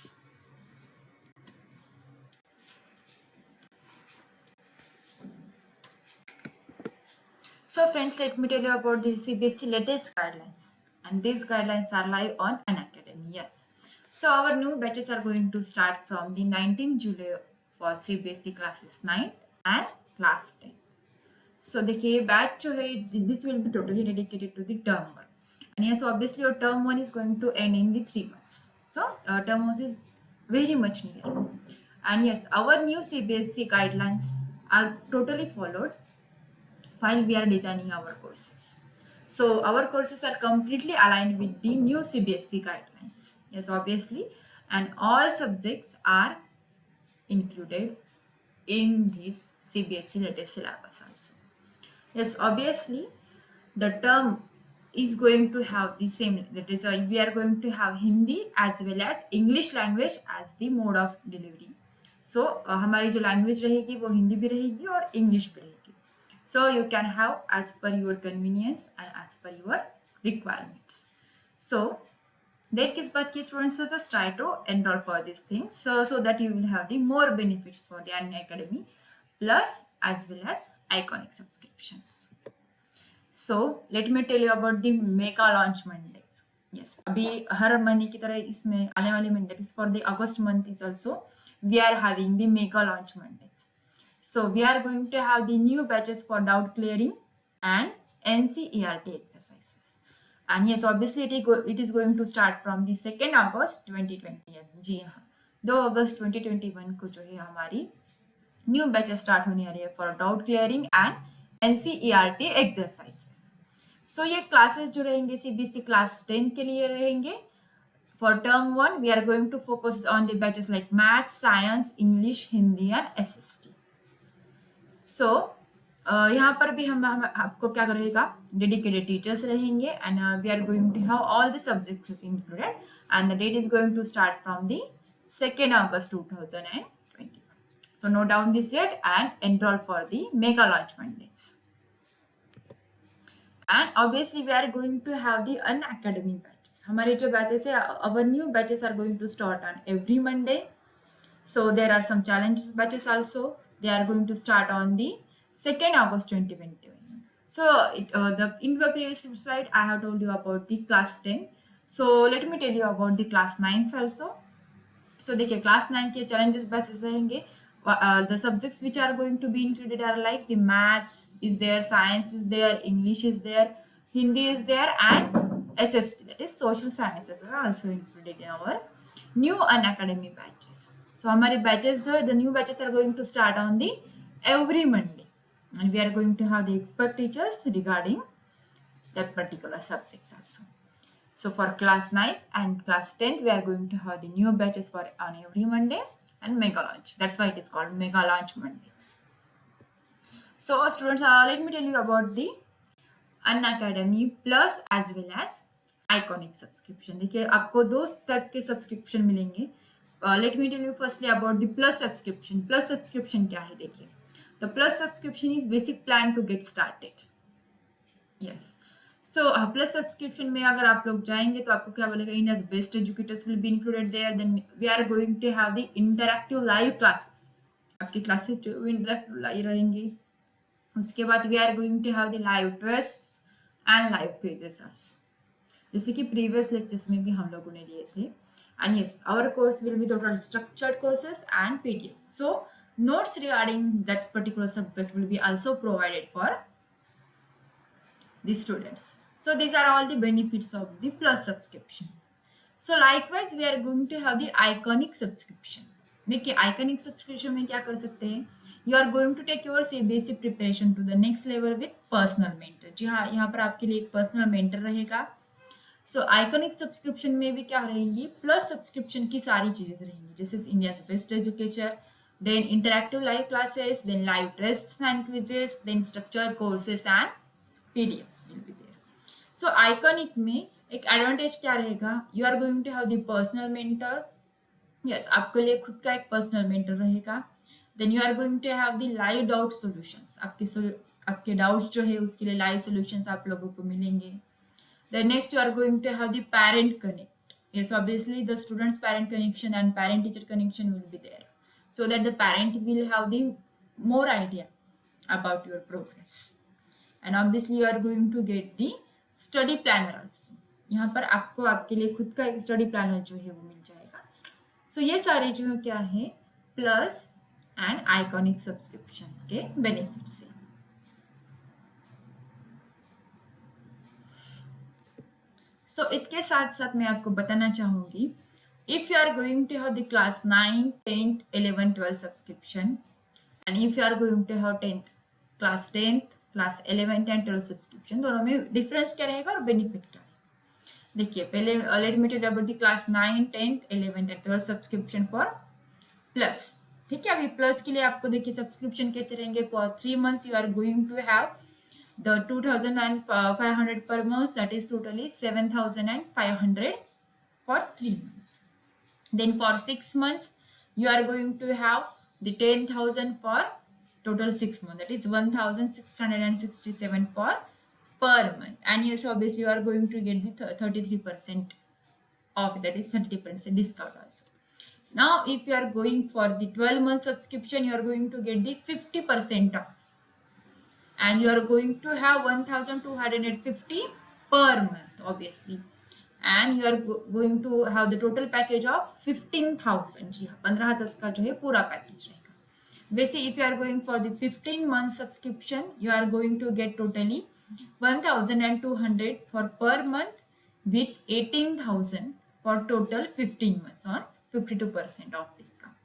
So friends, let me tell you about the CBSE latest guidelines and these guidelines are live on Unacademy. Yes. So our new batches are going to start from the 19th July for CBSE classes 9 and class 10. So देखिए batch जो है this will be totally dedicated to the term 1, and yes, obviously your term 1 is going to end in the 3 months. So term 1 is very much near, and yes, our new CBSE guidelines are totally followed while we are designing our courses. So our courses are completely aligned with the new CBSE guidelines. Yes, obviously, and all subjects are included in this CBSE latest syllabus also. Yes, obviously, the term is going to have the same, that is, we are going to have Hindi as well as English language as the mode of delivery. So हमारी जो language रहेगी वो हिंदी भी रहेगी और English भी रहेगी. So you can have as per your convenience and as per your requirements. So that is but key students, so just try to enroll for these things, so that you will have the more benefits for the Unacademy Plus as well as Iconic subscriptions. So let me tell you about the mega launch Mondays. Yes, अभी हर महीने की तरह इसमें आने वाले महीने, that is for the August month is also we are having the mega launch Mondays. So we are going to have the new batches for doubt clearing and NCERT exercises. And yes, obviously it is going to start from the 2nd August 2020. जी हाँ, 2 अगस्त 2021 को जो है हमारी new batches start होने वाली है for doubt clearing and NCERT exercises. So ये classes जो रहेंगे सीबीएसई क्लास 10 के लिए रहेंगे. For term 1 we are going to focus on the batches like maths, science, English, Hindi and SST. So यहाँ पर भी हम आपको क्या रहेगा, डेडिकेटेड टीचर्स रहेंगे and we are going to have all the subjects included and the date is going to start from the 2nd August 2020. So note down this yet and enroll for the mega launch Mondays. And obviously we are going to have the Unacademy batches. हमारे जो batches है, our new batches are going to start on every Monday. So there are some challenges batches also. They are going to start on the 2nd August 2021. So in the previous slide I have told you about the class 10. So let me tell you about the class 9 also. So देखिए class 9 के challenges batches रहेंगे. The subjects which are going to be included are like the maths is there, science is there, English is there, Hindi is there, and SST, that is social sciences, are also included in our new Unacademy batches. So हमारे batches जो the new batches are going to start on the every Monday, and we are going to have the expert teachers regarding that particular subjects also. So for class 9 and class 10 we are going to have the new batches for on every Monday and mega launch. That's why it is called mega launch Mondays. So students, let me tell you about the Unacademy Plus as well as Iconic subscription. देखिए आपको 2 type के subscription मिलेंगे. Let me tell you firstly about the Plus subscription. Plus subscription क्या है देखिए. The Plus subscription is basic plan to get started. Yes. So plus subscription में अगर आप लोग जाएंगे तो आपको क्या बोलेगा, India's best educators will be included there. Then we are going to have the interactive live classes. आपकी क्लासेस जो इंटरेक्टिव लाइव रहेंगी. उसके बाद we are going to have the live tests and live quizzes also. जैसे कि previous lectures में भी हम लोगों ने लिए थे. And yes, our course will be total structured courses and PDFs. So notes regarding that particular subject will be also provided for the students. So these are all the benefits of the Plus subscription. So likewise we are going to have the Iconic subscription. देखिए Iconic subscription में क्या कर सकते हैं, you are going to take your CBSE preparation to the next level with personal mentor. जी हाँ, यहाँ पर आपके लिए एक personal mentor रहेगा. So Iconic subscription में भी क्या रहेंगी, Plus subscription की सारी चीजें रहेंगी, जैसे India's best educator, then interactive live classes, then live tests and quizzes, then structured courses and PDFs will be there. So Iconic में एक एडवांटेज क्या रहेगा, you are going to have the personal mentor. Yes, आपके लिए खुद का एक personal mentor रहेगा. Then you are going to have the live doubt solutions. आपके डाउट्स जो है उसके लिए लाइव सॉल्यूशंस आप लोगों को मिलेंगे. Then next you are going to have the parent connect. Yes, obviously the students parent connection and parent teacher connection will be there, so that the parent will have the more idea about your progress. And obviously you are going to get the study planner also. यहाँ पर आपको आपके लिए खुद का एक study planner जो है वो मिल जाएगा। सो ये सारे जो क्या है प्लस एंड आइकॉनिक सब्सक्रिप्शंस के बेनिफिट्स हैं। सो इसके साथ साथ मैं आपको बताना चाहूँगी, if you are going to have the class 9, 10th, 11, 12 subscription, and if you are going to have 10th, class 10th, class 11 and 12 subscription, दोनों में डिफरेंस क्या रहेगा और बेनिफिट क्या है। देखिए पहले let me tell about the class 9, 10th, 11 and 12 subscription for plus. ठीक है, अभी प्लस के लिए आपको देखिए सब्सक्रिप्शन कैसे रहेंगे। For 3 months you are going to have the 2,500 per month, that is totally 7,500 for 3 months. Then for 6 months you are going to have the 10,000 for total 6 months, that is 1,667 for per month. And yes, obviously you are going to get the 33% off, that is 30% discount also. Now if you are going for the 12-month subscription, you are going to get the 50% off, and you are going to have 1,250 per month obviously, and you are going to have the total package of 15,000। जी हाँ, 15,000 का जो है पूरा package रहेगा। वैसे if you are going for the 15-month subscription, you are going to get totally 1,200 for per month with 18,000 for total 15 months on 52% off discount.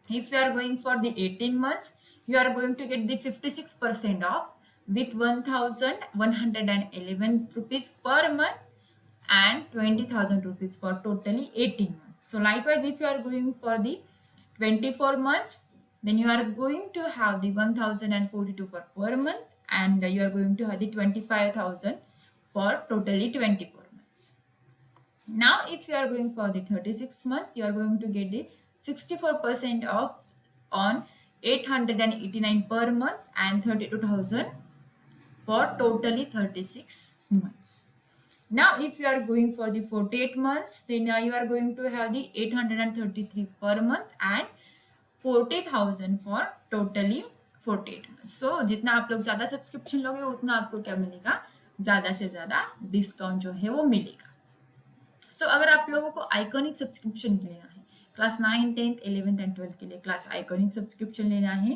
If you are going for the 18 months, you are going to get the 56% off with 1,111 rupees per month and 20,000 rupees for totally 18 months. So likewise, if you are going for the 24 months, then you are going to have the 1,042 for per month, and you are going to have the 25,000 for totally 24 months. Now if you are going for the 36 months, you are going to get the 64% off on 889 per month and 32,000 for totally 36 months. Now if you are going for the 48 months, then you are going to have the 833 per month and 40,000 for totally 48 months. So जितना आप लोग ज़्यादा subscription लोगे उतना आपको क्या मिलेगा, ज़्यादा से ज़्यादा डिस्काउंट जो है वो मिलेगा। सो अगर आप लोगों को आइकॉनिक सब्सक्रिप्शन लेना है, class 9, 10th, 11th and 12th के लिए क्लास आइकॉनिक सब्सक्रिप्शन लेना है,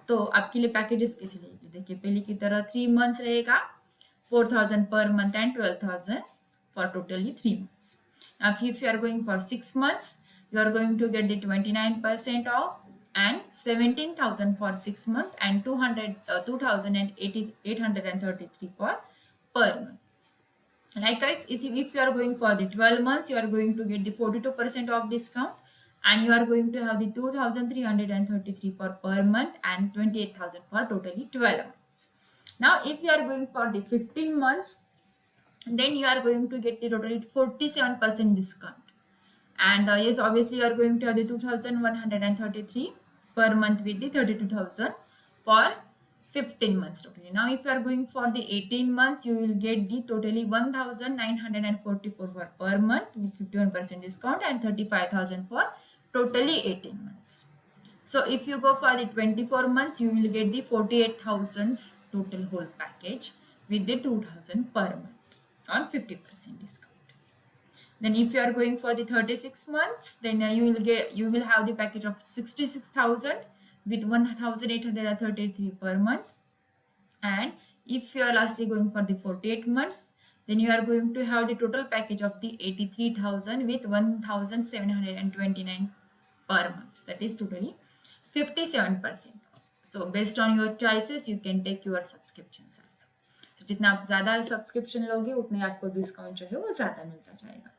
तो आपके लिए पैकेजेस कैसे लेंगे। देखिए पहले की तरह 3 months रहेगा, 4,000 per month and 12,000 for totally 3 months. Now if you are going for 6 months, you are going to get the 29% off and 17,000 for 6 months and 2,833 for per month. Likewise, if you are going for the 12 months, you are going to get the 42% off discount, and you are going to have the 2,333 for per month and 28,000 for totally 12 months. Now, if you are going for the 15 months, then you are going to get the totally 47% discount. And yes, obviously you are going to have the 2,133 per month with the 32,000 for 15 months totally. Now if you are going for the 18 months, you will get the totally 1,944 for per month with 51% discount and 35,000 for totally 18 months. So if you go for the 24 months, you will get the 48,000 total whole package with the 2,000 per month on 50% discount. Then if you are going for the 36 months, then you will have the package of 66,000 with 1,833 per month. And if you are lastly going for the 48 months, then you are going to have the total package of the 83,000 with 1,729 per month, that is totally 57%. So based on your choices, you can take your subscriptions also. So जितना आप ज़्यादा subscription लोगे उतने आपको discount जो है वो ज़्यादा मिलता जाएगा.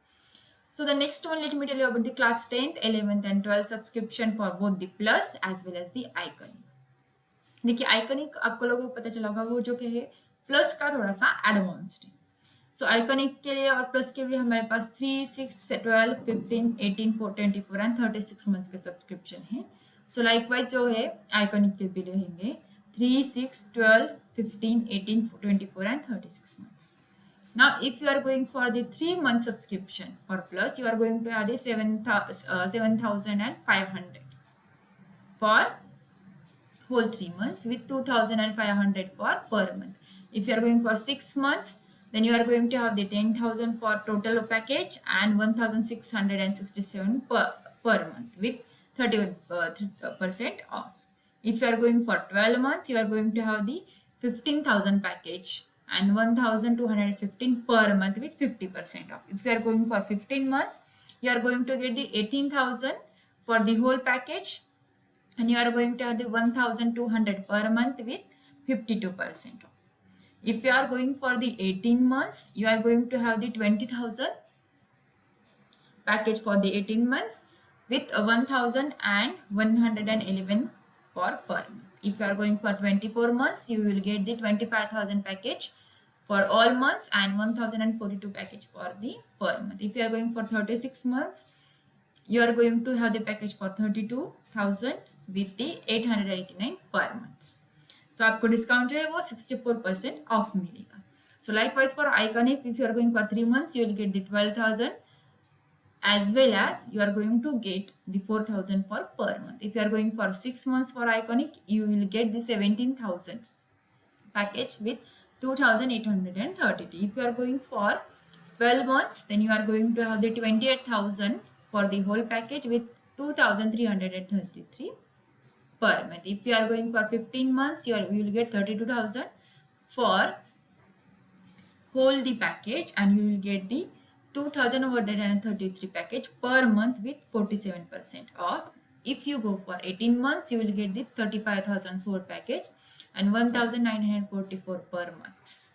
So the next one, let me tell you about the class 10th, 11th and 12th subscription for both the plus as well as the iconic. देखिए आइकॉनिक आपको लोगों को पता चला होगा वो जो कि है प्लस का थोड़ा सा एडवांस्ड है. सो आइकॉनिक के लिए और प्लस के लिए हमारे पास 3, 6, 12, 15, 18, 24 एंड 36 मंथ्स के सब्सक्रिप्शन है. सो लाइकवाइज जो है आइकॉनिक के भी रहेंगे 3, 6, 12, 15, 18, 24 and 36 months. Now, if you are going for the 3-month subscription for plus, you are going to have the 7,500 for whole 3 months with 2,500 for per month. If you are going for 6 months, Then you are going to have the 10,000 for total package and 1,667 per month with 31% off. If you are going for 12 months, you are going to have the 15,000 package and 1,215 per month with 50% off. If you are going for 15 months, you are going to get the 18,000 for the whole package and you are going to have the 1,200 per month with 52% off. If you are going for the 18 months, you are going to have the 20,000 package for the 18 months with 1,111 for per month. If you are going for 24 months, you will get the 25,000 package for all months and 1,042 package for the per month. If you are going for 36 months, you are going to have the package for 32,000 with the 889 per month. So आपको discount जो है वो 64% of मिलेगा. So likewise for Iconic, if you are going for 3 months, you will get the 12,000 as well as you are going to get the 4,000 for per month. If you are going for 6 months for Iconic, you will get the 17,000 package with 2,832. If you are going for 12 months, then you are going to have the 28,000 for the whole package with 2,333 per month. If you are going for 15 months, you will get 32,000 for whole the package and you will get the 2,133 package per month with 47% off. If you go for 18 months, you will get the 35,000 sword package and 1,944 per month.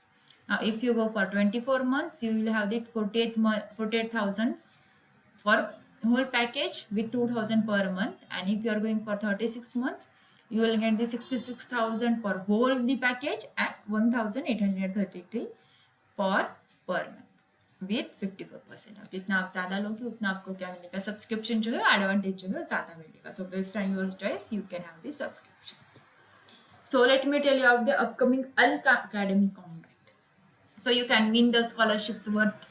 Now, if you go for 24 months, you will have the 48,000 for whole package with 2,000 per month. And if you are going for 36 months, you will get the 66,000 for whole the package and 1,833 for per month with 54% of. जितना आप ज़्यादा लोगे उतना आपको क्या मिलेगा, subscription जो है एडवांटेज जो है ज़्यादा मिलेगा. So based on your choice you can have the subscriptions. So let me tell you about the upcoming Unacademy Combat. So you can win the scholarships worth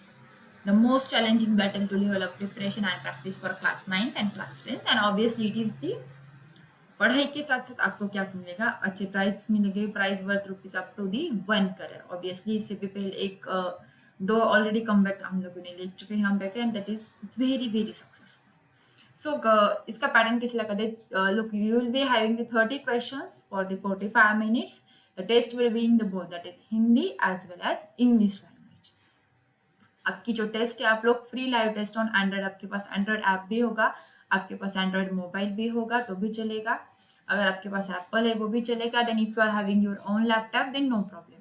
the most challenging battle to level up preparation and practice for class 9th and class 10th. And obviously it is the पढ़ाई के साथ साथ आपको क्या मिलेगा, अच्छे price मिलेंगे. Price worth rupees up to the 1 crore. Obviously इससे भी पहले एक दो ऑलरेडी कमबैक हम लोगों ने ले चुके हैं हम back and that is very very successful. So इसका पैटर्न कैसे लगा दे. Look, you will be having the 30 questions for the 45 minutes. The test will be in the both, that is Hindi as well as English language. आपकी जो test है आप लोग free live test on Android, आपके पास Android app भी होगा, आपके पास एंड्रॉइड मोबाइल भी होगा तो भी चलेगा. अगर आपके पास एप्पल है वो भी चलेगा. Then if you are having your own laptop then no problem.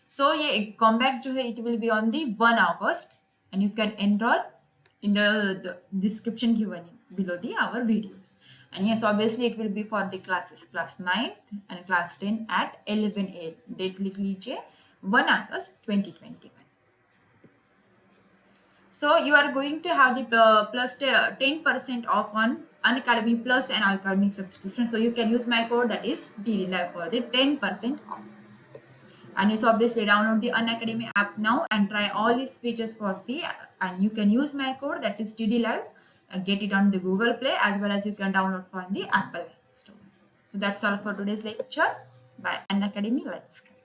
So ये कॉम्बैक जो है it will be on the 1 August and you can enroll in the description given below our videos. And yes, obviously it will be for the classes class 9th and class 10 at 11 AM. Date लिख लीजिए 1 August 2021. So you are going to have the plus 10% off on Unacademy Plus and Academic subscription. So you can use my code that is DDLive for the 10% off. And yes, obviously download the Unacademy app now and try all these features for free. And you can use my code that is DDLive and get it on the Google Play as well as you can download from the Apple Store. So that's all for today's lecture. Bye. Unacademy, let's go.